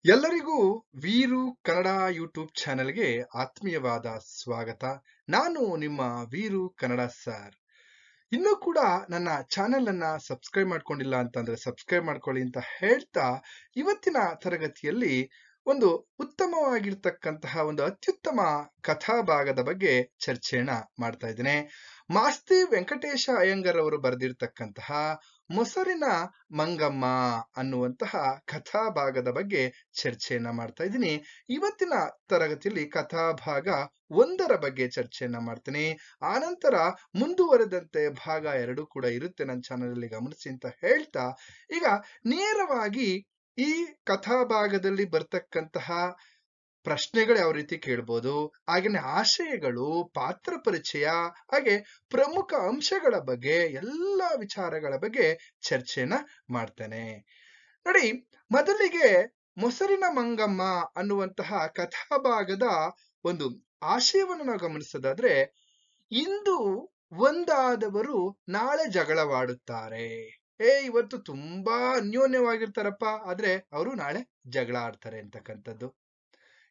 ಎಲ್ಲರಿಗೂ ವೀರು ಕನ್ನಡ ಯೂಟ್ಯೂಬ್ ಚಾನೆಲ್ಗೆ ಆತ್ಮೀಯವಾದ ಸ್ವಾಗತ. ನಾನು ನಿಮ್ಮ ವೀರು ಕನ್ನಡ ಸರ್. ಇನ್ನೂ ಕೂಡ ನನ್ನ ಚಾನೆಲ್ ಅನ್ನ ಸಬ್ಸ್ಕ್ರೈಬ್ ಮಾಡ್ಕೊಂಡಿಲ್ಲ ಅಂತಂದ್ರೆ ಸಬ್ಸ್ಕ್ರೈಬ್ ಮಾಡ್ಕೊಳ್ಳಿ ಅಂತ ಹೇಳ್ತಾ, ಇವತ್ತಿನ ತರಗತಿಯಲ್ಲಿ ಒಂದು ಉತ್ತಮವಾಗಿರ್ತಕ್ಕಂತಹ ಒಂದು ಅತ್ಯುತ್ತಮ ಕಥಾ ಭಾಗದ ಬಗ್ಗೆ ಚರ್ಚೆಯನ್ನ ಮಾಡ್ತಾ ಇದ್ದೇನೆ. ಮಾಸ್ತಿ ವೆಂಕಟೇಶ ಅಯ್ಯಂಗರ್ ಅವರು ಬರೆದಿರ್ತಕ್ಕಂತಹ ಮೊಸರಿನ ಮಂಗಮ್ಮ ಅನ್ನುವಂತಹ ಕಥಾ ಭಾಗದ ಬಗ್ಗೆ ಚರ್ಚೆಯನ್ನ ಮಾಡ್ತಾ ಇದ್ದೀನಿ. ಇವತ್ತಿನ ತರಗತಿಯಲ್ಲಿ ಕಥಾ ಭಾಗ 1ರ ಬಗ್ಗೆ ಚರ್ಚೆಯನ್ನ ಮಾಡ್ತೀನಿ. ಆನಂತರ ಮುಂದುವರೆದಂತೆ ಭಾಗ 2 ಕೂಡ ಇರುತ್ತೆ ನನ್ನ ಚಾನೆಲ್ ಅಲ್ಲಿ, ಗಮನಿಸಿ ಅಂತ ಹೇಳ್ತಾ, ಈಗ ನೇರವಾಗಿ ಈ ಕಥಾ ಭಾಗದಲ್ಲಿ ಬರ್ತಕ್ಕಂತಹ ಪ್ರಶ್ನೆಗಳು ಯಾವ ರೀತಿ ಕೇಳ್ಬೋದು, ಹಾಗೇನೆ ಆಶಯಗಳು, ಪಾತ್ರ ಪರಿಚಯ, ಹಾಗೆ ಪ್ರಮುಖ ಅಂಶಗಳ ಬಗ್ಗೆ, ಎಲ್ಲ ವಿಚಾರಗಳ ಬಗ್ಗೆ ಚರ್ಚೆನ ಮಾಡ್ತೇನೆ. ನೋಡಿ, ಮೊದಲಿಗೆ ಮೊಸರಿನ ಮಂಗಮ್ಮ ಅನ್ನುವಂತಹ ಕಥಾಭಾಗದ ಒಂದು ಆಶಯವನ್ನು ನಾವು ಗಮನಿಸೋದಾದ್ರೆ, ಇಂದು ಒಂದಾದವರು ನಾಳೆ ಜಗಳವಾಡುತ್ತಾರೆ. ಇವತ್ತು ತುಂಬಾ ಅನ್ಯೋನ್ಯವಾಗಿರ್ತಾರಪ್ಪ, ಆದ್ರೆ ಅವರು ನಾಳೆ ಜಗಳ ಆಡ್ತಾರೆ ಅಂತಕ್ಕಂಥದ್ದು.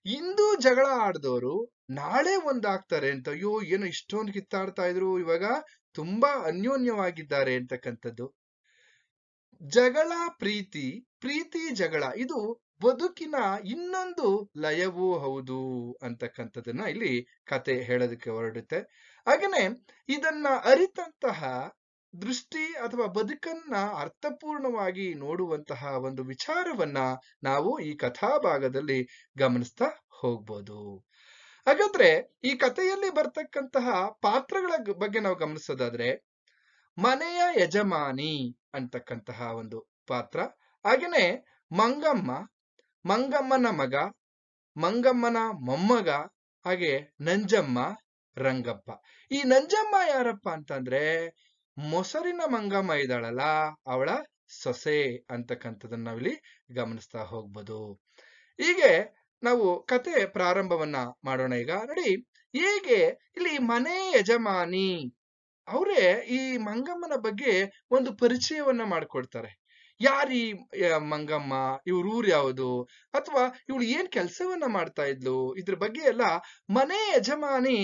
ಇಂದು ಜಗಳ ಆಡ್ದವರು ನಾಳೆ ಒಂದಾಗ್ತಾರೆ ಅಂತ, ಅಯ್ಯೋ ಏನೋ ಇಷ್ಟೊಂದು ಕಿತ್ತಾಡ್ತಾ ಇದ್ರು, ಇವಾಗ ತುಂಬಾ ಅನ್ಯೋನ್ಯವಾಗಿದ್ದಾರೆ ಅಂತಕ್ಕಂಥದ್ದು. ಜಗಳ ಪ್ರೀತಿ, ಪ್ರೀತಿ ಜಗಳ, ಇದು ಬದುಕಿನ ಇನ್ನೊಂದು ಲಯವೂ ಹೌದು ಅಂತಕ್ಕಂಥದ್ದನ್ನ ಇಲ್ಲಿ ಕತೆ ಹೇಳೋದಕ್ಕೆ ಹೊರಡುತ್ತೆ. ಹಾಗೇನೆ ಇದನ್ನ ಅರಿತಂತಹ ದೃಷ್ಟಿ ಅಥವಾ ಬದುಕನ್ನ ಅರ್ಥಪೂರ್ಣವಾಗಿ ನೋಡುವಂತಹ ಒಂದು ವಿಚಾರವನ್ನ ನಾವು ಈ ಕಥಾಭಾಗದಲ್ಲಿ ಗಮನಿಸ್ತಾ ಹೋಗ್ಬೋದು. ಹಾಗಾದ್ರೆ ಈ ಕಥೆಯಲ್ಲಿ ಬರ್ತಕ್ಕಂತಹ ಪಾತ್ರಗಳ ಬಗ್ಗೆ ನಾವು ಗಮನಿಸೋದಾದ್ರೆ, ಮನೆಯ ಯಜಮಾನಿ ಅಂತಕ್ಕಂತಹ ಒಂದು ಪಾತ್ರ, ಹಾಗೇನೆ ಮಂಗಮ್ಮ, ಮಂಗಮ್ಮನ ಮಗ, ಮಂಗಮ್ಮನ ಮೊಮ್ಮಗ, ಹಾಗೆ ನಂಜಮ್ಮ, ರಂಗಪ್ಪ. ಈ ನಂಜಮ್ಮ ಯಾರಪ್ಪ ಅಂತಂದ್ರೆ, ಮೊಸರಿನ ಮಂಗಮ್ಮ ಇದ್ದಾಳಲ್ಲ ಅವಳ ಸೊಸೆ ಅಂತಕ್ಕಂಥದನ್ನ ನಾವಿಲ್ಲಿ ಗಮನಿಸ್ತಾ ಹೋಗ್ಬೋದು. ಹೀಗೆ ನಾವು ಕತೆ ಪ್ರಾರಂಭವನ್ನ ಮಾಡೋಣ. ಈಗ ನೋಡಿ, ಹೇಗೆ ಇಲ್ಲಿ ಮನೆ ಯಜಮಾನಿ ಅವರೇ ಈ ಮಂಗಮ್ಮನ ಬಗ್ಗೆ ಒಂದು ಪರಿಚಯವನ್ನ ಮಾಡ್ಕೊಡ್ತಾರೆ. ಯಾರೀ ಮಂಗಮ್ಮ, ಇವ್ರ ಊರ್ ಯಾವುದು, ಅಥವಾ ಇವಳು ಏನ್ ಕೆಲಸವನ್ನ ಮಾಡ್ತಾ ಇದ್ಲು, ಇದ್ರ ಬಗ್ಗೆ ಎಲ್ಲ ಮನೆ ಯಜಮಾನಿ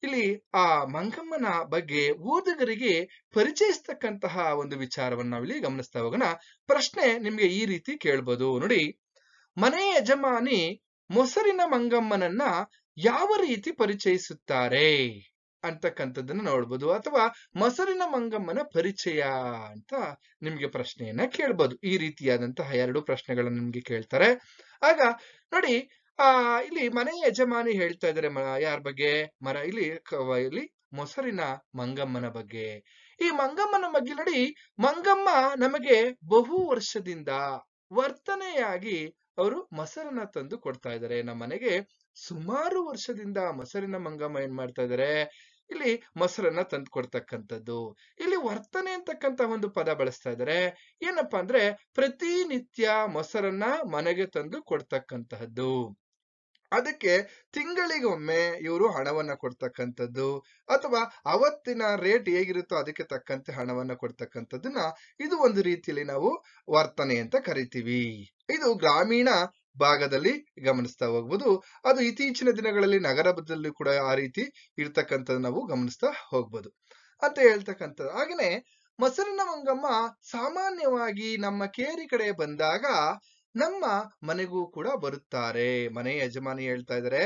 ಇಲ್ಲಿ ಆ ಮಂಗಮ್ಮನ ಬಗ್ಗೆ ಓದುಗರಿಗೆ ಪರಿಚಯಿಸ್ತಕ್ಕಂತಹ ಒಂದು ವಿಚಾರವನ್ನ ನಾವಿಲ್ಲಿ ಗಮನಿಸ್ತಾ ಹೋಗೋಣ. ಪ್ರಶ್ನೆ ನಿಮ್ಗೆ ಈ ರೀತಿ ಕೇಳ್ಬೋದು. ನೋಡಿ, ಮನೆ ಯಜಮಾನಿ ಮೊಸರಿನ ಮಂಗಮ್ಮನನ್ನ ಯಾವ ರೀತಿ ಪರಿಚಯಿಸುತ್ತಾರೆ ಅಂತಕ್ಕಂಥದ್ದನ್ನ ನೋಡ್ಬೋದು, ಅಥವಾ ಮೊಸರಿನ ಮಂಗಮ್ಮನ ಪರಿಚಯ ಅಂತ ನಿಮ್ಗೆ ಪ್ರಶ್ನೆಯನ್ನ ಕೇಳ್ಬೋದು. ಈ ರೀತಿಯಾದಂತಹ 2 ಪ್ರಶ್ನೆಗಳನ್ನ ನಿಮ್ಗೆ ಕೇಳ್ತಾರೆ. ಆಗ ನೋಡಿ, ಇಲ್ಲಿ ಮನೆ ಯಜಮಾನಿ ಹೇಳ್ತಾ ಇದ್ದಾರೆ ಯಾರ ಬಗ್ಗೆ, ಇಲ್ಲಿ ಮೊಸರಿನ ಮಂಗಮ್ಮನ ಬಗ್ಗೆ. ಈ ಮಂಗಮ್ಮನ ಬಗ್ಗೆ ನೋಡಿ, ಮಂಗಮ್ಮ ನಮಗೆ ಬಹು ವರ್ಷದಿಂದ ವರ್ತನೆಯಾಗಿ ಅವರು ಮೊಸರನ್ನ ತಂದು ಕೊಡ್ತಾ ಇದ್ದಾರೆ ನಮ್ಮ ಮನೆಗೆ. ಸುಮಾರು ವರ್ಷದಿಂದ ಮೊಸರಿನ ಮಂಗಮ್ಮ ಏನ್ ಮಾಡ್ತಾ ಇದ್ದಾರೆ, ಇಲ್ಲಿ ಮೊಸರನ್ನ ತಂದು ಕೊಡ್ತಕ್ಕಂಥದ್ದು. ಇಲ್ಲಿ ವರ್ತನೆ ಅಂತಕ್ಕಂತ ಒಂದು ಪದ ಬಳಸ್ತಾ ಇದ್ದಾರೆ. ಏನಪ್ಪಾ ಅಂದ್ರೆ, ಪ್ರತಿನಿತ್ಯ ಮೊಸರನ್ನ ಮನೆಗೆ ತಂದು ಕೊಡ್ತಕ್ಕಂತಹದ್ದು. ಅದಕ್ಕೆ ತಿಂಗಳಿಗೊಮ್ಮೆ ಇವರು ಹಣವನ್ನ ಕೊಡ್ತಕ್ಕಂಥದ್ದು, ಅಥವಾ ಅವತ್ತಿನ ರೇಟ್ ಹೇಗಿರುತ್ತೋ ಅದಕ್ಕೆ ತಕ್ಕಂತೆ ಹಣವನ್ನ ಕೊಡ್ತಕ್ಕಂಥದ್ದನ್ನ, ಇದು ಒಂದು ರೀತಿಯಲ್ಲಿ ನಾವು ವರ್ತನೆ ಅಂತ ಕರಿತೀವಿ. ಇದು ಗ್ರಾಮೀಣ ಭಾಗದಲ್ಲಿ ಗಮನಿಸ್ತಾ ಹೋಗ್ಬೋದು. ಅದು ಇತ್ತೀಚಿನ ದಿನಗಳಲ್ಲಿ ನಗರದಲ್ಲಿ ಕೂಡ ಆ ರೀತಿ ಇರ್ತಕ್ಕಂಥದ್ದು ನಾವು ಗಮನಿಸ್ತಾ ಹೋಗ್ಬೋದು ಅಂತ ಹೇಳ್ತಕ್ಕಂಥದ್ದು. ಹಾಗೇನೆ ಮೊಸರಿನ ಮಂಗಮ್ಮ ಸಾಮಾನ್ಯವಾಗಿ ನಮ್ಮ ಕೇರಿ ಕಡೆ ಬಂದಾಗ ನಮ್ಮ ಮನೆಗೂ ಕೂಡ ಬರುತ್ತಾರೆ. ಮನೆ ಯಜಮಾನಿ ಹೇಳ್ತಾ ಇದ್ದಾರೆ,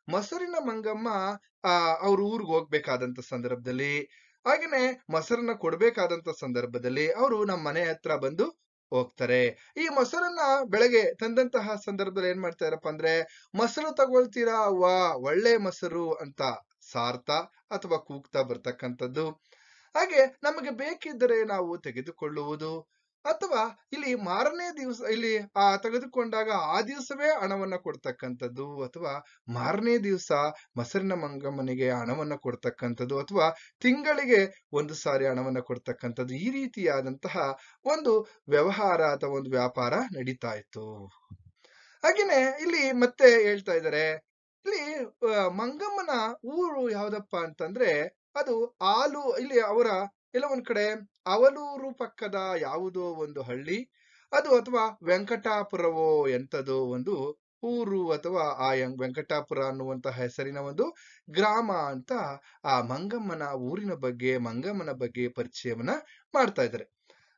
ಮೊಸರಿನ ಮಂಗಮ್ಮ ಅವ್ರ ಊರಿಗೆ ಹೋಗ್ಬೇಕಾದಂತ ಸಂದರ್ಭದಲ್ಲಿ, ಹಾಗೇನೆ ಮೊಸರನ್ನ ಕೊಡ್ಬೇಕಾದಂತ ಸಂದರ್ಭದಲ್ಲಿ ಅವರು ನಮ್ಮ ಮನೆ ಹತ್ರ ಬಂದು ಹೋಗ್ತಾರೆ. ಈ ಮೊಸರನ್ನ ಬೆಳಗ್ಗೆ ತಂದಂತಹ ಸಂದರ್ಭದಲ್ಲಿ ಏನ್ ಮಾಡ್ತಾರಪ್ಪ ಅಂದ್ರೆ, ಮೊಸರು ತಗೊಳ್ತೀರಾ, ವಾ ಒಳ್ಳೆ ಮೊಸರು ಅಂತ ಸಾರ್ತಾ ಅಥವಾ ಕೂಗ್ತಾ ಬರ್ತಕ್ಕಂಥದ್ದು. ಹಾಗೆ ನಮಗೆ ಬೇಕಿದ್ದರೆ ನಾವು ತೆಗೆದುಕೊಳ್ಳುವುದು, ಅಥವಾ ಇಲ್ಲಿ ಮಾರನೇ ದಿವಸ ಇಲ್ಲಿ ತೆಗೆದುಕೊಂಡಾಗ ಆ ದಿವಸವೇ ಹಣವನ್ನ ಕೊಡ್ತಕ್ಕಂಥದ್ದು, ಅಥವಾ ಮಾರನೇ ದಿವಸ ಮೊಸರಿನ ಮಂಗಮ್ಮನಿಗೆ ಹಣವನ್ನ ಕೊಡ್ತಕ್ಕಂಥದ್ದು, ಅಥವಾ ತಿಂಗಳಿಗೆ ಒಂದು ಸಾರಿ ಹಣವನ್ನ ಕೊಡ್ತಕ್ಕಂಥದ್ದು. ಈ ರೀತಿಯಾದಂತಹ ಒಂದು ವ್ಯವಹಾರ ಅಥವಾ ಒಂದು ವ್ಯಾಪಾರ ನಡೀತಾ ಇತ್ತು. ಹಾಗೇನೆ ಇಲ್ಲಿ ಮತ್ತೆ ಹೇಳ್ತಾ ಇದ್ದಾರೆ, ಇಲ್ಲಿ ಮಂಗಮ್ಮನ ಊರು ಯಾವ್ದಪ್ಪ ಅಂತಂದ್ರೆ, ಅದು ಇಲ್ಲಿ ಅವರ ಎಲ್ಲ ಒಂದ್ ಕಡೆ ಅವಲೂರು ಪಕ್ಕದ ಯಾವುದೋ ಒಂದು ಹಳ್ಳಿ. ಅದು ಅಥವಾ ವೆಂಕಟಾಪುರವೋ ಎಂತದೋ ಒಂದು ಊರು ಅಥವಾ ಆ ವೆಂಕಟಾಪುರ ಅನ್ನುವಂತಹ ಹೆಸರಿನ ಒಂದು ಗ್ರಾಮ ಅಂತ ಆ ಮಂಗಮ್ಮನ ಊರಿನ ಬಗ್ಗೆ ಮಂಗಮ್ಮನ ಬಗ್ಗೆ ಪರಿಚಯವನ್ನ ಮಾಡ್ತಾ ಇದ್ದಾರೆ.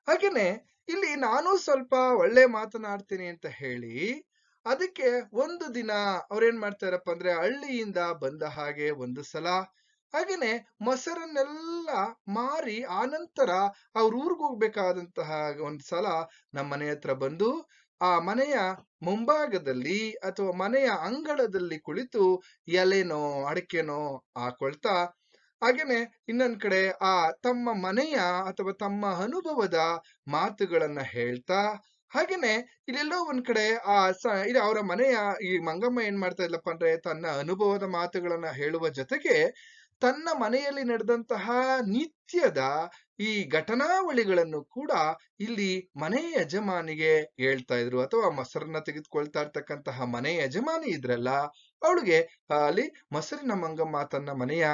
ಹಾಗೇನೆ ಇಲ್ಲಿ ನಾನು ಸ್ವಲ್ಪ ಒಳ್ಳೆ ಮಾತನಾಡ್ತೀನಿ ಅಂತ ಹೇಳಿ ಅದಕ್ಕೆ ಒಂದು ದಿನ ಅವ್ರೇನ್ ಮಾಡ್ತಾರಪ್ಪ ಅಂದ್ರೆ ಹಳ್ಳಿಯಿಂದ ಬಂದ ಹಾಗೆ ಒಂದು ಸಲ ಹಾಗೇನೆ ಮೊಸರನ್ನೆಲ್ಲ ಮಾರಿ ಆನಂತರ ಅವ್ರ ಊರ್ಗ್ ಹೋಗ್ಬೇಕಾದಂತಹ ಒಂದ್ ಸಲ ನಮ್ಮ ಮನೆ ಹತ್ರ ಬಂದು ಆ ಮನೆಯ ಮುಂಭಾಗದಲ್ಲಿ ಅಥವಾ ಮನೆಯ ಅಂಗಳದಲ್ಲಿ ಕುಳಿತು ಎಲೆನೋ ಅಡಿಕೆನೋ ಹಾಕೊಳ್ತಾ ಹಾಗೇನೆ ಇನ್ನೊಂದ್ ಕಡೆ ಆ ತಮ್ಮ ಮನೆಯ ಅಥವಾ ತಮ್ಮ ಅನುಭವದ ಮಾತುಗಳನ್ನ ಹೇಳ್ತಾ ಹಾಗೇನೆ ಇಲ್ಲೆಲ್ಲೋ ಒಂದ್ ಕಡೆ ಇದು ಅವರ ಮನೆಯ ಈ ಮಂಗಮ್ಮ ಏನ್ ಮಾಡ್ತಾ ಇದ್ಲಪ್ಪ ಅಂದ್ರೆ ತನ್ನ ಅನುಭವದ ಮಾತುಗಳನ್ನ ಹೇಳುವ ಜೊತೆಗೆ ತನ್ನ ಮನೆಯಲ್ಲಿ ನಡೆದಂತಹ ನಿತ್ಯದ ಈ ಘಟನಾವಳಿಗಳನ್ನು ಕೂಡ ಇಲ್ಲಿ ಮನೆ ಯಜಮಾನಿಗೆ ಹೇಳ್ತಾ ಇದ್ರು ಅಥವಾ ಮೊಸರನ್ನ ತೆಗೆದುಕೊಳ್ತಾ ಇರ್ತಕ್ಕಂತಹ ಮನೆ ಯಜಮಾನಿ ಇದ್ರಲ್ಲ ಅವಳಿಗೆ ಅಲ್ಲಿ ಮೊಸರಿನ ಮಂಗಮ್ಮ ತನ್ನ ಮನೆಯ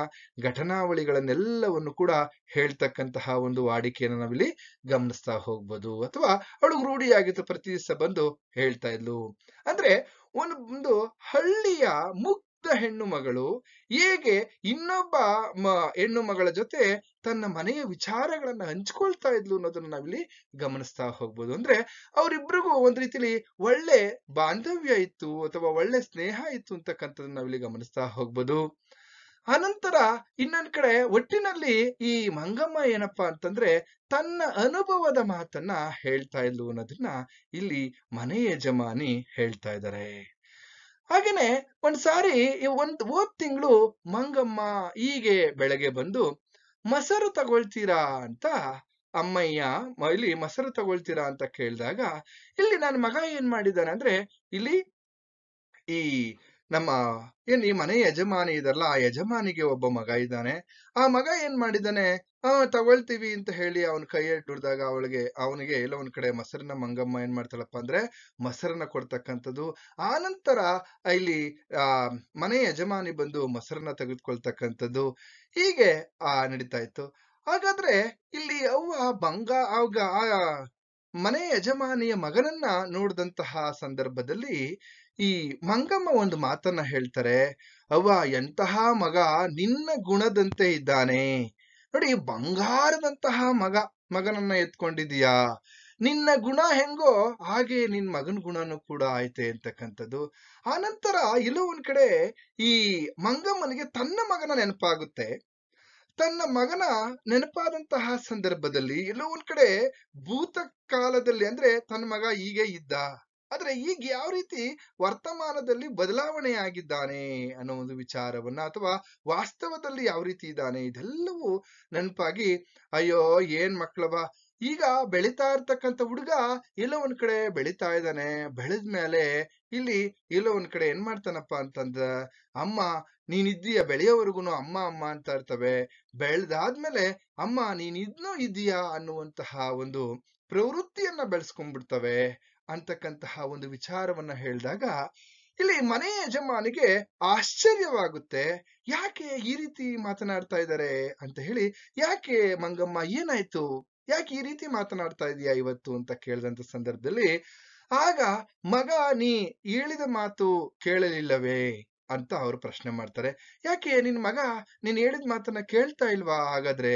ಘಟನಾವಳಿಗಳನ್ನೆಲ್ಲವನ್ನು ಕೂಡ ಹೇಳ್ತಕ್ಕಂತಹ ಒಂದು ವಾಡಿಕೆಯನ್ನು ನಾವಿಲ್ಲಿ ಗಮನಿಸ್ತಾ ಹೋಗ್ಬೋದು. ಅಥವಾ ಅವಳಿಗೆ ರೂಢಿಯಾಗಿತ್ತು, ಪ್ರತಿ ದಿವಸ ಬಂದು ಹೇಳ್ತಾ ಇದ್ಲು. ಅಂದ್ರೆ ಒಂದು ಹಳ್ಳಿಯ ಮುಕ್ತ ಹೆಣ್ಣು ಮಗಳು ಹೇಗೆ ಇನ್ನೊಬ್ಬ ಹೆಣ್ಣು ಮಗಳ ಜೊತೆ ತನ್ನ ಮನೆಯ ವಿಚಾರಗಳನ್ನ ಹಂಚ್ಕೊಳ್ತಾ ಇದ್ಲು ಅನ್ನೋದನ್ನ ನಾವಿಲ್ಲಿ ಗಮನಿಸ್ತಾ ಹೋಗ್ಬೋದು. ಅಂದ್ರೆ ಅವರಿಬ್ರಿಗೂ ಒಂದ್ ರೀತಿಲಿ ಒಳ್ಳೆ ಬಾಂಧವ್ಯ ಇತ್ತು ಅಥವಾ ಒಳ್ಳೆ ಸ್ನೇಹ ಇತ್ತು ಅಂತಕ್ಕಂಥದ್ದನ್ನ ನಾವಿಲ್ಲಿ ಗಮನಿಸ್ತಾ ಹೋಗ್ಬೋದು. ಆನಂತರ ಇನ್ನೊಂದ್ ಕಡೆ ಒಟ್ಟಿನಲ್ಲಿ ಈ ಮಂಗಮ್ಮ ಏನಪ್ಪಾ ಅಂತಂದ್ರೆ ತನ್ನ ಅನುಭವದ ಮಾತನ್ನ ಹೇಳ್ತಾ ಇದ್ಲು ಅನ್ನೋದನ್ನ ಇಲ್ಲಿ ಮನೆ ಯಜಮಾನಿ ಹೇಳ್ತಾ ಇದ್ದಾರೆ. ಹಾಗೇನೆ ಒಂದ್ಸಾರಿ ಹೋದ್ ತಿಂಗಳು ಮಂಗಮ್ಮ ಹೀಗೆ ಬೆಳಗ್ಗೆ ಬಂದು ಮೊಸರು ತಗೊಳ್ತೀರಾ ಅಂತ ಅಮ್ಮಯ್ಯ ಇಲ್ಲಿ ಮೊಸರು ತಗೊಳ್ತೀರಾ ಅಂತ ಕೇಳಿದಾಗ ಇಲ್ಲಿ ನನ್ನ ಮಗ ಏನ್ ಮಾಡಿದಾನೆ ಅಂದ್ರೆ ಇಲ್ಲಿ ಈ ನಮ್ಮ ಈ ಮನೆ ಯಜಮಾನಿ ಇದಲ್ಲ ಆ ಯಜಮಾನಿಗೆ ಒಬ್ಬ ಮಗ ಇದ್ದಾನೆ. ಆ ಮಗ ಏನ್ ಮಾಡಿದಾನೆ ತಗೊಳ್ತೀವಿ ಅಂತ ಹೇಳಿ ಅವನ ಕೈಯಲ್ಲಿ ಹಿಡಿದಾಗ ಅವನಿಗೆ ಎಲ್ಲ ಒಂದ್ ಕಡೆ ಮೊಸರಿನ ಮಂಗಮ್ಮ ಏನ್ ಮಾಡ್ತಾಳಪ್ಪ ಅಂದ್ರೆ ಮೊಸರನ್ನ ಕೊಡ್ತಕ್ಕಂಥದ್ದು. ಆನಂತರ ಇಲ್ಲಿ ಮನೆ ಯಜಮಾನಿ ಬಂದು ಮೊಸರನ್ನ ತೆಗೆದುಕೊಳ್ತಕ್ಕಂಥದ್ದು ಹೀಗೆ ನಡೀತಾ ಇತ್ತು. ಹಾಗಾದ್ರೆ ಇಲ್ಲಿ ಆಗ ಆ ಮನೆ ಯಜಮಾನಿಯ ಮಗನನ್ನ ನೋಡಿದಂತಹ ಸಂದರ್ಭದಲ್ಲಿ ಈ ಮಂಗಮ್ಮ ಒಂದು ಮಾತನ್ನ ಹೇಳ್ತಾರೆ, ಎಂತಹ ಮಗ ನಿನ್ನ ಗುಣದಂತೆ ಇದ್ದಾನೆ ನೋಡಿ, ಬಂಗಾರದಂತಹ ಮಗನನ್ನ ಎತ್ಕೊಂಡಿದೀಯಾ, ನಿನ್ನ ಗುಣ ಹೆಂಗೋ ಹಾಗೆ ನಿನ್ ಮಗನ ಗುಣನೂ ಕೂಡ ಆಯ್ತೆ ಅಂತಕ್ಕಂಥದ್ದು. ಆನಂತರ ಎಲ್ಲೋ ಒಂದ್ ಕಡೆ ಈ ಮಂಗಮ್ಮನಿಗೆ ತನ್ನ ಮಗನ ನೆನಪಾಗುತ್ತೆ. ತನ್ನ ಮಗನ ನೆನಪಾದಂತಹ ಸಂದರ್ಭದಲ್ಲಿ ಎಲ್ಲೋ ಒಂದ್ ಕಡೆ ಭೂತ ಕಾಲದಲ್ಲಿ ಅಂದ್ರೆ ತನ್ನ ಮಗ ಹೀಗೆ ಇದ್ದ, ಆದ್ರೆ ಈಗ ಯಾವ ರೀತಿ ವರ್ತಮಾನದಲ್ಲಿ ಬದಲಾವಣೆ ಆಗಿದ್ದಾನೆ ಅನ್ನೋ ಒಂದು ವಿಚಾರವನ್ನ ಅಥವಾ ವಾಸ್ತವದಲ್ಲಿ ಯಾವ ರೀತಿ ಇದ್ದಾನೆ ಇದೆಲ್ಲವೂ ನೆನಪಾಗಿ ಅಯ್ಯೋ ಏನ್ ಮಕ್ಳವ, ಈಗ ಬೆಳಿತಾ ಇರ್ತಕ್ಕಂಥ ಹುಡುಗ ಎಲ್ಲೋ ಒಂದ್ ಕಡೆ ಬೆಳಿತಾ ಇದ್ದಾನೆ. ಬೆಳೆದ್ಮೇಲೆ ಇಲ್ಲಿ ಎಲ್ಲೋ ಒಂದ್ ಕಡೆ ಏನ್ ಮಾಡ್ತಾನಪ್ಪ ಅಂತಂದ್ರ ಅಮ್ಮ ನೀನಿದ್ದೀಯ, ಬೆಳೆಯೋವರೆಗೂ ಅಮ್ಮ ಅಮ್ಮ ಅಂತ ಇರ್ತವೆ. ಬೆಳೆದಾದ್ಮೇಲೆ ಅಮ್ಮ ನೀನ್ ಇನ್ನೂ ಇದೀಯಾ ಅನ್ನುವಂತಹ ಒಂದು ಪ್ರವೃತ್ತಿಯನ್ನ ಬೆಳೆಸ್ಕೊಂಡ್ಬಿಡ್ತವೆ ಅಂತಕ್ಕಂತಹ ಒಂದು ವಿಚಾರವನ್ನ ಹೇಳಿದಾಗ ಇಲ್ಲಿ ಮನೆ ಯಜಮಾನಿಗೆ ಆಶ್ಚರ್ಯವಾಗುತ್ತೆ. ಯಾಕೆ ಈ ರೀತಿ ಮಾತನಾಡ್ತಾ ಇದ್ದಾರೆ ಅಂತ ಹೇಳಿ, ಯಾಕೆ ಮಂಗಮ್ಮ ಏನಾಯ್ತು, ಯಾಕೆ ಈ ರೀತಿ ಮಾತನಾಡ್ತಾ ಇದೀಯಾ ಇವತ್ತು ಅಂತ ಕೇಳಿದಂತ ಸಂದರ್ಭದಲ್ಲಿ ಆಗ ಮಗ ನೀ ಹೇಳಿದ ಮಾತು ಕೇಳಲಿಲ್ಲವೇ ಅಂತ ಅವರು ಪ್ರಶ್ನೆ ಮಾಡ್ತಾರೆ. ಯಾಕೆ ನಿನ್ ಮಗ ನೀನ್ ಹೇಳಿದ ಮಾತನ್ನ ಕೇಳ್ತಾ ಇಲ್ವಾ ಹಾಗಾದ್ರೆ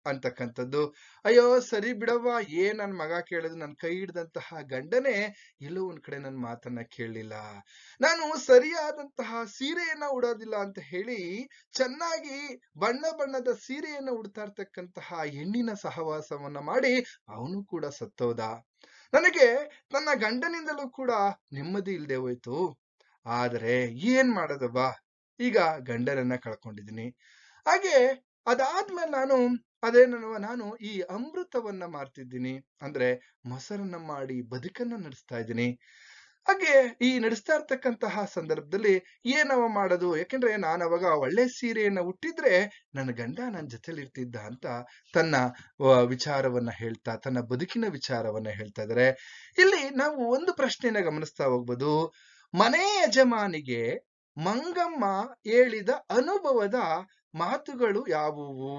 ಅಂತಕ್ಕಂಥದ್ದು. ಅಯ್ಯೋ ಸರಿ ಬಿಡವ್ವ, ನನ್ ಮಗ ಕೇಳಿದ್ರು, ನನ್ ಕೈ ಹಿಡಿದಂತಹ ಗಂಡನೇ ಎಲ್ಲೋ ಒಂದ್ ಕಡೆ ನನ್ ಮಾತನ್ನ ಕೇಳಲಿಲ್ಲ, ನಾನು ಸರಿಯಾದಂತಹ ಸೀರೆಯನ್ನ ಉಡೋದಿಲ್ಲ ಅಂತ ಹೇಳಿ ಚೆನ್ನಾಗಿ ಬಣ್ಣ ಬಣ್ಣದ ಸೀರೆಯನ್ನ ಉಡ್ತಾ ಇರ್ತಕ್ಕಂತಹ ಹೆಣ್ಣಿನ ಸಹವಾಸವನ್ನ ಮಾಡಿ ಅವನು ಕೂಡ ಸತ್ತೋದ. ನನಗೆ ನನ್ನ ಗಂಡನಿಂದಲೂ ಕೂಡ ನೆಮ್ಮದಿ ಇಲ್ಲದೆ ಹೋಯ್ತು. ಆದರೆ ಏನ್ ಮಾಡೋದವ್ವ, ಈಗ ಗಂಡನನ್ನ ಕಳ್ಕೊಂಡಿದ್ದೀನಿ. ಹಾಗೆ ಅದಾದ್ಮೇಲೆ ನಾನು ಈ ಅಮೃತವನ್ನ ಮಾರ್ತಿದ್ದೀನಿ, ಅಂದ್ರೆ ಮೊಸರನ್ನ ಮಾಡಿ ಬದುಕನ್ನ ನಡೆಸ್ತಾ ಇದ್ದೀನಿ. ಹಾಗೆ ಈ ನಡೆಸ್ತಾ ಇರ್ತಕ್ಕಂತಹ ಸಂದರ್ಭದಲ್ಲಿ ಏನವ ಮಾಡೋದು, ಯಾಕೆಂದ್ರೆ ನಾನು ಅವಾಗ ಒಳ್ಳೆ ಸೀರೆಯನ್ನ ಉಟ್ಟಿದ್ರೆ ನನ್ನ ಗಂಡ ನನ್ನ ಜೊತೆಲಿ ಇರ್ತಿದ್ದ ಅಂತ ತನ್ನ ವಿಚಾರವನ್ನ ಹೇಳ್ತಾ ತನ್ನ ಬದುಕಿನ ವಿಚಾರವನ್ನ ಹೇಳ್ತಾ ಇದ್ದಾರೆ. ಇಲ್ಲಿ ನಾವು ಒಂದು ಪ್ರಶ್ನೆಯನ್ನ ಗಮನಿಸ್ತಾ ಹೋಗ್ಬೋದು. ಮನೆ ಯಜಮಾನಿಗೆ ಮಂಗಮ್ಮ ಹೇಳಿದ ಅನುಭವದ ಮಾತುಗಳು ಯಾವುವು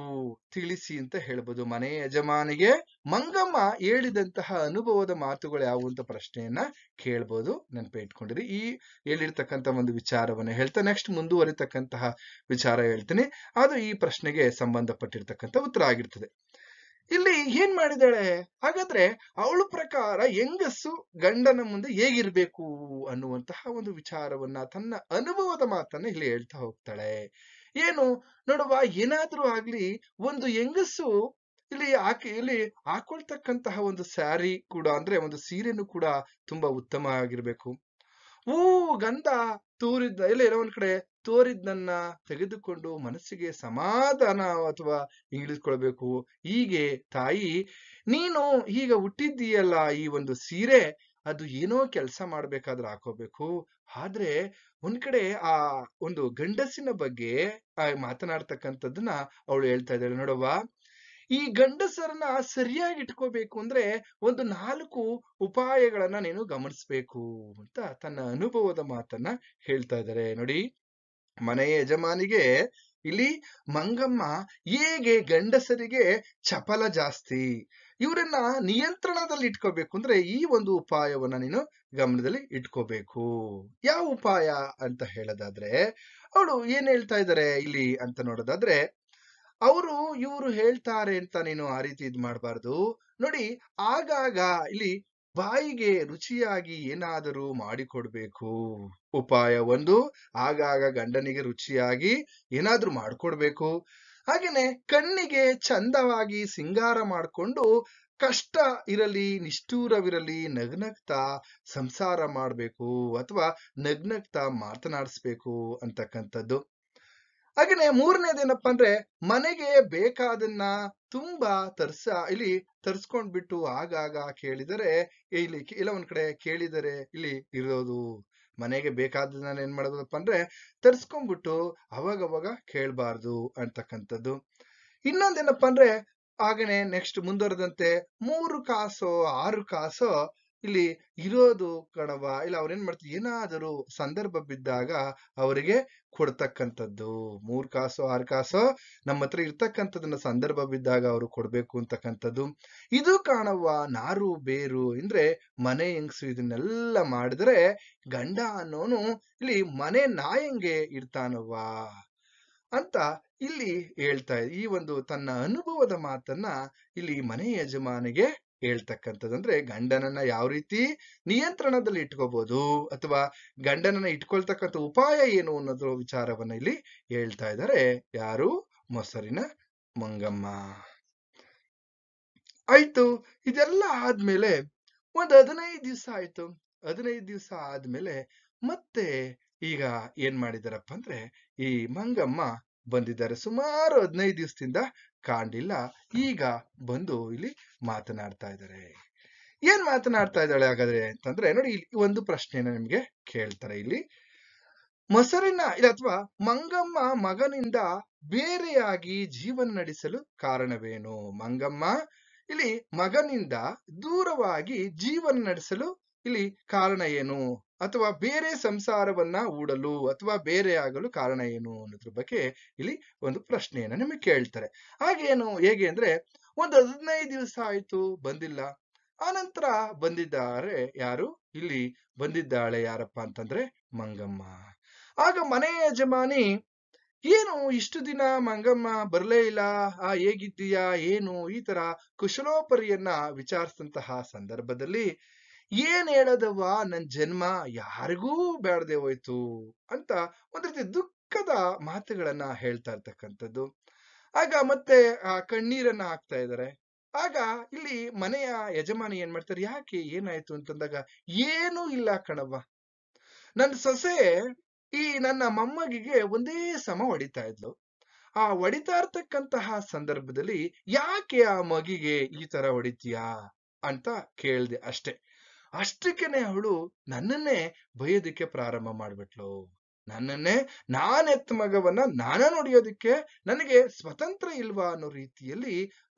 ತಿಳಿಸಿ ಅಂತ ಹೇಳ್ಬೋದು. ಮನೆ ಯಜಮಾನಿಗೆ ಮಂಗಮ್ಮ ಹೇಳಿದಂತಹ ಅನುಭವದ ಮಾತುಗಳು ಯಾವುವು ಅಂತ ಪ್ರಶ್ನೆಯನ್ನ ಕೇಳ್ಬೋದು. ನೆನಪೇ ಇಟ್ಕೊಂಡಿರಿ. ಈ ಹೇಳಿರ್ತಕ್ಕಂಥ ಒಂದು ವಿಚಾರವನ್ನ ಹೇಳ್ತಾ ನೆಕ್ಸ್ಟ್ ಮುಂದುವರಿತಕ್ಕಂತಹ ವಿಚಾರ ಹೇಳ್ತೀನಿ. ಅದು ಈ ಪ್ರಶ್ನೆಗೆ ಸಂಬಂಧಪಟ್ಟಿರ್ತಕ್ಕಂಥ ಉತ್ತರ ಆಗಿರ್ತದೆ. ಇಲ್ಲಿ ಏನ್ ಮಾಡಿದಾಳೆ? ಹಾಗಾದ್ರೆ ಅವಳ ಪ್ರಕಾರ ಹೆಂಗಸು ಗಂಡನ ಮುಂದೆ ಹೇಗಿರ್ಬೇಕು ಅನ್ನುವಂತಹ ಒಂದು ವಿಚಾರವನ್ನ ತನ್ನ ಅನುಭವದ ಮಾತನ್ನ ಇಲ್ಲಿ ಹೇಳ್ತಾ ಹೋಗ್ತಾಳೆ. ಏನು ನೋಡುವ, ಏನಾದ್ರೂ ಆಗ್ಲಿ ಒಂದು ಹೆಂಗಸು ಇಲ್ಲಿ ಹಾಕೊಳ್ತಕ್ಕಂತಹ ಒಂದು ಸ್ಯಾರಿ ಕೂಡ ಅಂದ್ರೆ ಒಂದು ಸೀರೆನೂ ಕೂಡ ತುಂಬಾ ಉತ್ತಮ ಆಗಿರ್ಬೇಕು. ಗಂಧ ತೂರಿದ್ದ ಏನೋ ಒಂದ್ ಕಡೆ ತೋರಿದ್ನನ್ನ ತೆಗೆದುಕೊಂಡು ಮನಸ್ಸಿಗೆ ಸಮಾಧಾನ ಅಥವಾ ಇಳಿಸ್ಕೊಳ್ಬೇಕು. ಹೀಗೆ ತಾಯಿ, ನೀನು ಈಗ ಹುಟ್ಟಿದ್ದೀಯಲ್ಲ, ಈ ಒಂದು ಸೀರೆ ಅದು ಏನೋ ಕೆಲಸ ಮಾಡ್ಬೇಕಾದ್ರೆ ಹಾಕೋಬೇಕು. ಆದ್ರೆ ಒಂದ್ ಕಡೆ ಆ ಒಂದು ಗಂಡಸಿನ ಬಗ್ಗೆ ಮಾತನಾಡ್ತಕ್ಕಂಥದ್ದನ್ನ ಅವಳು ಹೇಳ್ತಾ ಇದ್ದಾಳೆ. ನೋಡವ್ವ, ಈ ಗಂಡಸರನ್ನ ಸರಿಯಾಗಿ ಇಟ್ಕೋಬೇಕು ಅಂದ್ರೆ ಒಂದು 4 ಉಪಾಯಗಳನ್ನ ನೀನು ಗಮನಿಸ್ಬೇಕು ಅಂತ ತನ್ನ ಅನುಭವದ ಮಾತನ್ನ ಹೇಳ್ತಾ ಇದ್ದಾರೆ. ನೋಡಿ, ಮನೆಯ ಯಜಮಾನಿಗೆ ಇಲ್ಲಿ ಮಂಗಮ್ಮ ಹೇಗೆ ಗಂಡಸರಿಗೆ ಚಪಲ ಜಾಸ್ತಿ, ಇವರನ್ನ ನಿಯಂತ್ರಣದಲ್ಲಿ ಇಟ್ಕೋಬೇಕು ಅಂದ್ರೆ ಈ ಒಂದು ಉಪಾಯವನ್ನ ನೀನು ಗಮನದಲ್ಲಿ ಇಟ್ಕೋಬೇಕು. ಯಾವ ಉಪಾಯ ಅಂತ ಹೇಳೋದಾದ್ರೆ ಅವಳು ಏನ್ ಹೇಳ್ತಾ ಇದ್ದಾರೆ ಇಲ್ಲಿ ಅಂತ ನೋಡೋದಾದ್ರೆ, ಇವರು ಹೇಳ್ತಾರೆ ಅಂತ ನೀನು ಆ ರೀತಿ ಇದ್ ಮಾಡಬಾರ್ದು. ನೋಡಿ, ಆಗಾಗ ಇಲ್ಲಿ ಬಾಯಿಗೆ ರುಚಿಯಾಗಿ ಏನಾದರೂ ಮಾಡಿಕೊಡ್ಬೇಕು. ಉಪಾಯ 1, ಆಗಾಗ ಗಂಡನಿಗೆ ರುಚಿಯಾಗಿ ಏನಾದ್ರೂ ಮಾಡ್ಕೊಡ್ಬೇಕು. ಹಾಗೇನೆ ಕಣ್ಣಿಗೆ ಚಂದವಾಗಿ ಸಿಂಗಾರ ಮಾಡ್ಕೊಂಡು ಕಷ್ಟ ಇರಲಿ ನಿಷ್ಠೂರವಿರಲಿ ನಗ್ನಗ್ತಾ ಸಂಸಾರ ಮಾಡ್ಬೇಕು ಅಥವಾ ನಗ್ನಗ್ತಾ ಮಾತನಾಡಿಸ್ಬೇಕು ಅಂತಕ್ಕಂಥದ್ದು. ಹಾಗೇನೆ 3ನೇದೇನಪ್ಪ ಅಂದ್ರೆ, ಮನೆಗೆ ಬೇಕಾದನ್ನ ತುಂಬಾ ತರ್ಸ್ಕೊಂಡ್ಬಿಟ್ಟು ಆಗಾಗ ಕೇಳಿದರೆ ಇಲ್ಲ ಒಂದ್ ಕಡೆ ಕೇಳಿದರೆ ಇಲ್ಲಿ ಇರೋದು. ಮನೆಗೆ ಬೇಕಾದನ್ನ ಏನ್ ಮಾಡೋದಪ್ಪ ಅಂದ್ರೆ ತರ್ಸ್ಕೊಂಡ್ಬಿಟ್ಟು ಅವಾಗವಾಗ ಕೇಳ್ಬಾರ್ದು ಅಂತಕ್ಕಂಥದ್ದು. ಇನ್ನೊಂದೇನಪ್ಪ ಅಂದ್ರೆ, ಹಾಗೇನೆ ನೆಕ್ಸ್ಟ್ ಮುಂದುವರೆದಂತೆ 3 ಕಾಸೋ 6 ಕಾಸೋ ಇಲ್ಲಿ ಇರೋದು ಕಣವ. ಇಲ್ಲ ಅವ್ರೇನ್ ಮಾಡ್ತಾರೆ, ಏನಾದರೂ ಸಂದರ್ಭ ಬಿದ್ದಾಗ ಅವರಿಗೆ ಕೊಡ್ತಕ್ಕಂಥದ್ದು. 3 ಕಾಸೋ 6 ಕಾಸೋ ನಮ್ಮ ಹತ್ರ ಇರ್ತಕ್ಕಂಥದನ್ನ ಸಂದರ್ಭ ಬಿದ್ದಾಗ ಅವರು ಕೊಡ್ಬೇಕು ಅಂತಕ್ಕಂಥದ್ದು. ಇದು ಕಾಣವ್ವ ನಾರು ಬೇರು ಅಂದ್ರೆ ಮನೆ ಹೆಂಗ್ಸು ಇದನ್ನೆಲ್ಲ ಮಾಡಿದ್ರೆ ಗಂಡ ಅನ್ನೋನು ಇಲ್ಲಿ ಮನೆ ನಾಯಂಗೆ ಇರ್ತಾನವ್ವ ಅಂತ ಇಲ್ಲಿ ಹೇಳ್ತಾ ಇದೆ. ಈ ಒಂದು ತನ್ನ ಅನುಭವದ ಮಾತನ್ನ ಇಲ್ಲಿ ಮನೆ ಯಜಮಾನಿಗೆ ಹೇಳ್ತಕ್ಕಂಥದ್ದು. ಅಂದ್ರೆ ಗಂಡನನ್ನ ಯಾವ ರೀತಿ ನಿಯಂತ್ರಣದಲ್ಲಿ ಇಟ್ಕೋಬಹುದು ಅಥವಾ ಗಂಡನನ್ನ ಇಟ್ಕೊಳ್ತಕ್ಕಂಥ ಉಪಾಯ ಏನು ಅನ್ನೋದ್ರ ವಿಚಾರವನ್ನ ಇಲ್ಲಿ ಹೇಳ್ತಾ ಇದ್ದಾರೆ. ಯಾರು? ಮೊಸರಿನ ಮಂಗಮ್ಮ. ಆಯ್ತು, ಇದೆಲ್ಲ ಆದ್ಮೇಲೆ ಒಂದ್ 15 ದಿವಸ ಆಯ್ತು. 15 ದಿವಸ ಆದ್ಮೇಲೆ ಮತ್ತೆ ಈಗ ಏನ್ ಮಾಡಿದಾರಪ್ಪ ಅಂದ್ರೆ, ಈ ಮಂಗಮ್ಮ ಬಂದಿದ್ದಾರೆ. ಸುಮಾರು 15 ದಿವಸದಿಂದ ಕಾಣ್ಲಿಲ್ಲ. ಈಗ ಬಂದು ಇಲ್ಲಿ ಮಾತನಾಡ್ತಾ ಇದ್ದಾರೆ. ಏನ್ ಮಾತನಾಡ್ತಾ ಇದ್ದಾಳೆ ಹಾಗಾದ್ರೆ ಅಂತಂದ್ರೆ, ನೋಡಿ ಇಲ್ಲಿ ಒಂದು ಪ್ರಶ್ನೆನ ನಿಮ್ಗೆ ಕೇಳ್ತಾರೆ. ಇಲ್ಲಿ ಮೊಸರಿನ ಅಥವಾ ಮಂಗಮ್ಮ ಮಗನಿಂದ ಬೇರೆಯಾಗಿ ಜೀವನ ನಡೆಸಲು ಕಾರಣವೇನು? ಮಂಗಮ್ಮ ಇಲ್ಲಿ ಮಗನಿಂದ ದೂರವಾಗಿ ಜೀವನ ನಡೆಸಲು ಇಲ್ಲಿ ಕಾರಣ ಏನು? ಅಥವಾ ಬೇರೆ ಸಂಸಾರವನ್ನ ಹೂಡಲು ಅಥವಾ ಬೇರೆ ಆಗಲು ಕಾರಣ ಏನು ಅನ್ನೋದ್ರ ಬಗ್ಗೆ ಇಲ್ಲಿ ಒಂದು ಪ್ರಶ್ನೆಯನ್ನ ನಿಮಗೆ ಕೇಳ್ತಾರೆ. ಹೇಗೆ ಅಂದ್ರೆ, ಒಂದು 15 ದಿವಸ ಆಯ್ತು ಬಂದಿಲ್ಲ. ಆನಂತರ ಬಂದಿದ್ದಾರೆ ಯಾರು? ಇಲ್ಲಿ ಬಂದಿದ್ದಾಳೆ ಯಾರಪ್ಪ ಅಂತಂದ್ರೆ ಮಂಗಮ್ಮ. ಆಗ ಮನೆ ಯಜಮಾನಿ, ಏನು ಇಷ್ಟು ದಿನ ಮಂಗಮ್ಮ ಬರ್ಲೇ ಇಲ್ಲ, ಹೇಗಿದ್ದೀಯಾ ಏನು ಈ ತರ ಕುಶಲೋಪರಿಯನ್ನ ವಿಚಾರಿಸಿದಂತಹ ಸಂದರ್ಭದಲ್ಲಿ ಏನ್ ಹೇಳದವ್ವ, ನನ್ ಜನ್ಮ ಯಾರಿಗೂ ಬೇಡದೆ ಹೋಯ್ತು ಅಂತ ಒಂದ್ ರೀತಿ ದುಃಖದ ಮಾತುಗಳನ್ನ ಹೇಳ್ತಾ ಇರ್ತಕ್ಕಂಥದ್ದು. ಆಗ ಮತ್ತೆ ಕಣ್ಣೀರನ್ನ ಹಾಕ್ತಾ ಇದ್ದಾರೆ. ಆಗ ಇಲ್ಲಿ ಮನೆಯ ಯಜಮಾನಿ ಏನ್ ಮಾಡ್ತಾರೆ, ಯಾಕೆ ಏನಾಯ್ತು ಅಂತಂದಾಗ, ಏನೂ ಇಲ್ಲ ಕಣವ್ವ, ನನ್ ಸೊಸೆ ಈ ನನ್ನ ಮೊಮ್ಮಗಿಗೆ ಒಂದೇ ಸಮ ಹೊಡಿತಾ ಇದ್ಲು. ಆ ಹೊಡಿತಾ ಇರ್ತಕ್ಕಂತಹ ಸಂದರ್ಭದಲ್ಲಿ ಯಾಕೆ ಆ ಮಗಿಗೆ ಈ ತರ ಹೊಡಿತೀಯಾ ಅಂತ ಕೇಳ್ದೆ ಅಷ್ಟೇ. ಅಷ್ಟಕ್ಕೇನೆ ಅವಳು ನನ್ನನ್ನೇ ಬೈಯೋದಿಕ್ಕೆ ಪ್ರಾರಂಭ ಮಾಡ್ಬಿಟ್ಲು. ನಾನೆತ್ತ ಮಗವನ್ನ ನಾನ ನೋಡಿಯೋದಿಕ್ಕೆ ನನಗೆ ಸ್ವತಂತ್ರ ಇಲ್ವಾ ಅನ್ನೋ ರೀತಿಯಲ್ಲಿ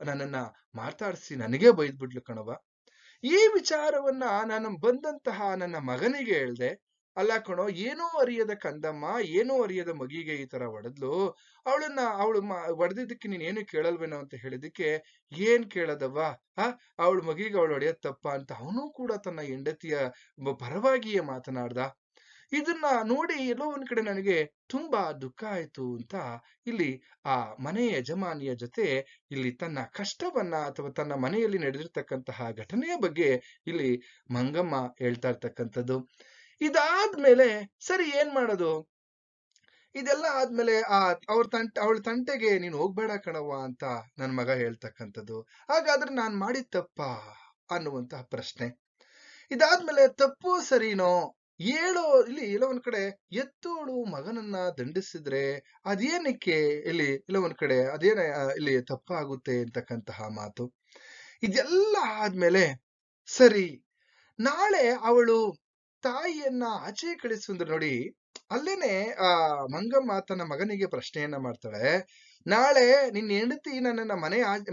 ನನ್ನನ್ನ ಮಾತಾಡಿಸಿ ನನಗೆ ಬೈದ್ಬಿಟ್ಲು ಕಣವ. ಈ ವಿಚಾರವನ್ನ ನಾನು ಬಂದಂತಹ ನನ್ನ ಮಗನಿಗೆ ಹೇಳ್ದೆ. ಅಲ್ಲ ಕಣೋ, ಏನೋ ಅರಿಯದ ಕಂದಮ್ಮ, ಏನೋ ಅರಿಯದ ಮಗಿಗೆ ಈ ತರ ಹೊಡೆದ್ಲು. ಅವಳು ಹೊಡೆದಿದ್ದಕ್ಕೆ ನೀನ್ ಏನು ಕೇಳಲ್ವೇನೋ ಅಂತ ಹೇಳಿದಕ್ಕೆ, ಏನ್ ಕೇಳದವ್ವ, ಆ ಅವಳ ಮಗಿಗೆ ಅವಳು ಹೊಡೆಯೋದ್ ತಪ್ಪ ಅಂತ ಅವನು ಕೂಡ ತನ್ನ ಹೆಂಡತಿಯ ಪರವಾಗಿಯೇ ಮಾತನಾಡ್ದ. ಇದನ್ನ ನೋಡಿ ಎಲ್ಲೋ ಒಂದ್ ಕಡೆ ನನಗೆ ತುಂಬಾ ದುಃಖ ಆಯ್ತು ಅಂತ ಇಲ್ಲಿ ಆ ಮನೆ ಯಜಮಾನಿಯ ಜೊತೆ ಇಲ್ಲಿ ತನ್ನ ಕಷ್ಟವನ್ನ ಅಥವಾ ತನ್ನ ಮನೆಯಲ್ಲಿ ನಡೆದಿರ್ತಕ್ಕಂತಹ ಘಟನೆಯ ಬಗ್ಗೆ ಇಲ್ಲಿ ಮಂಗಮ್ಮ ಹೇಳ್ತಾ ಇರ್ತಕ್ಕಂಥದ್ದು. ಇದಾದ್ಮೇಲೆ ಸರಿ ಏನ್ ಮಾಡೋದು? ಇದೆಲ್ಲ ಆದ್ಮೇಲೆ ಅವಳ ತಂಟೆಗೆ ನೀನ್ ಹೋಗ್ಬೇಡ ಕಣವ್ವ ಅಂತ ನನ್ ಮಗ ಹೇಳ್ತಕ್ಕಂಥದ್ದು. ಹಾಗಾದ್ರೆ ನಾನ್ ಮಾಡಿದ ತಪ್ಪಾ ಅನ್ನುವಂತಹ ಪ್ರಶ್ನೆ. ಇದಾದ್ಮೇಲೆ ತಪ್ಪು ಸರಿನೋ ಇಲ್ಲಿ ಎಲ್ಲ ಒಂದ್ ಕಡೆ ಎತ್ತೋಳು ಮಗನನ್ನ ದಂಡಿಸಿದ್ರೆ ಅದೇನಕ್ಕೆ ಇಲ್ಲಿ ಎಲ್ಲ ಒಂದ್ ಕಡೆ ಅದೇನ ಇಲ್ಲಿ ತಪ್ಪಾಗುತ್ತೆ ಅಂತಕ್ಕಂತಹ ಮಾತು. ಇದೆಲ್ಲ ಆದ್ಮೇಲೆ ಸರಿ, ನಾಳೆ ಅವಳು ತಾಯಿಯನ್ನ ಆಚೆ ಕಳಿಸುವಂದ್ರೆ ನೋಡಿ, ಅಲ್ಲೇನೆ ಆ ಮಂಗಮ್ಮ ತನ್ನ ಮಗನಿಗೆ ಪ್ರಶ್ನೆಯನ್ನ ಮಾಡ್ತಾಳೆ. ನಾಳೆ ನಿನ್ನ ಹೆಂಡತಿ ನನ್ನನ್ನ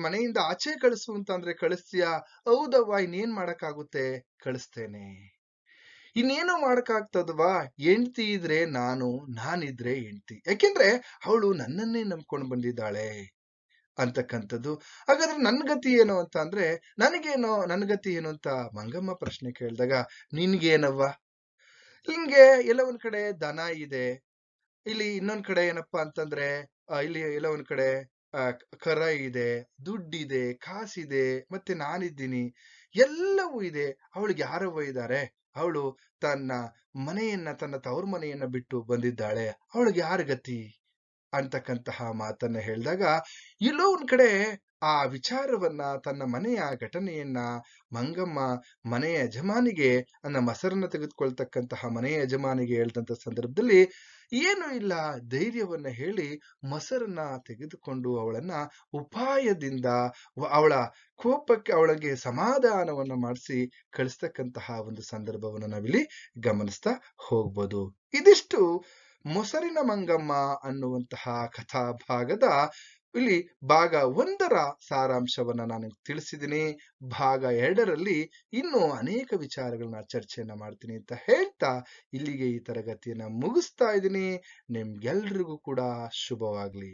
ಮನೆಯಿಂದ ಆಚೆ ಕಳಿಸು ಅಂತಂದ್ರೆ ಕಳಿಸ್ತೀಯಾ? ಹೌದವ್ವ, ಇನ್ನೇನ್ ಮಾಡಕ್ಕಾಗುತ್ತೆ, ಕಳಿಸ್ತೇನೆ. ಇನ್ನೇನು ಮಾಡಕ್ಕಾಗ್ತದವಾ? ಹೆಂಡ್ತಿ ಇದ್ರೆ ನಾನಿದ್ರೆ ಹೆಂಡ್ತಿ. ಯಾಕೆಂದ್ರೆ ಅವಳು ನನ್ನನ್ನೇ ನಂಬ್ಕೊಂಡು ಬಂದಿದ್ದಾಳೆ ಅಂತಕ್ಕಂಥದ್ದು. ಹಾಗಾದ್ರೆ ನನ್ ಗತಿ ಏನು ಅಂತ ಅಂದ್ರೆ, ನನ್ ಗತಿ ಏನು ಅಂತ ಮಂಗಮ್ಮ ಪ್ರಶ್ನೆ ಕೇಳಿದಾಗ, ನಿನ್ಗೇನವ್ವ? ಹಿಂಗೆ ಎಲ್ಲ ಒಂದ್ ಕಡೆ ದನ ಇದೆ, ಇಲ್ಲಿ ಇನ್ನೊಂದ್ ಕಡೆ ಏನಪ್ಪಾ ಅಂತಂದ್ರೆ ಇಲ್ಲಿ ಎಲ್ಲ ಒಂದ್ ಕಡೆ ಆ ಕರ ಇದೆ, ದುಡ್ಡಿದೆ, ಕಾಸಿದೆ, ಮತ್ತೆ ನಾನಿದ್ದೀನಿ, ಎಲ್ಲವೂ ಇದೆ. ಅವಳಿಗೆ ಯಾರವ್ವ ಇದ್ದಾರೆ? ಅವಳು ತನ್ನ ತನ್ನ ತವರು ಮನೆಯನ್ನ ಬಿಟ್ಟು ಬಂದಿದ್ದಾಳೆ, ಅವಳಿಗೆ ಯಾರ ಗತಿ ಅಂತಕ್ಕಂತಹ ಮಾತನ್ನ ಹೇಳಿದಾಗ, ಎಲ್ಲೋ ಒಂದ್ ಕಡೆ ಆ ವಿಚಾರವನ್ನ, ತನ್ನ ಮನೆಯ ಘಟನೆಯನ್ನ ಮಂಗಮ್ಮ ಮನೆಯ ಯಜಮಾನಿಗೆ, ಮೊಸರನ್ನ ತೆಗೆದುಕೊಳ್ತಕ್ಕಂತಹ ಮನೆಯ ಯಜಮಾನಿಗೆ ಹೇಳ್ದಂತ ಸಂದರ್ಭದಲ್ಲಿ ಏನು ಇಲ್ಲ, ಧೈರ್ಯವನ್ನ ಹೇಳಿ ಮೊಸರನ್ನ ತೆಗೆದುಕೊಂಡು ಅವಳನ್ನ ಉಪಾಯದಿಂದ ಅವಳ ಕೋಪಕ್ಕೆ ಅವಳಿಗೆ ಸಮಾಧಾನವನ್ನ ಮಾಡಿಸಿ ಕಳಿಸ್ತಕ್ಕಂತಹ ಒಂದು ಸಂದರ್ಭವನ್ನು ನಾವಿಲ್ಲಿ ಗಮನಿಸ್ತಾ ಹೋಗ್ಬೋದು. ಇದಿಷ್ಟು ಮೊಸರಿನ ಮಂಗಮ್ಮ ಅನ್ನುವಂತಹ ಕಥಾ ಭಾಗದ ಇಲ್ಲಿ ಭಾಗ 1ರ ಸಾರಾಂಶವನ್ನ ನಾನು ತಿಳಿಸಿದ್ದೀನಿ. ಭಾಗ 2ರಲ್ಲಿ ಇನ್ನೂ ಅನೇಕ ವಿಚಾರಗಳನ್ನ ಚರ್ಚೆಯನ್ನ ಮಾಡ್ತೀನಿ ಅಂತ ಹೇಳ್ತಾ ಇಲ್ಲಿಗೆ ಈ ತರಗತಿಯನ್ನ ಮುಗಿಸ್ತಾ ಇದ್ದೀನಿ. ನಿಮ್ಗೆಲ್ರಿಗೂ ಕೂಡ ಶುಭವಾಗ್ಲಿ.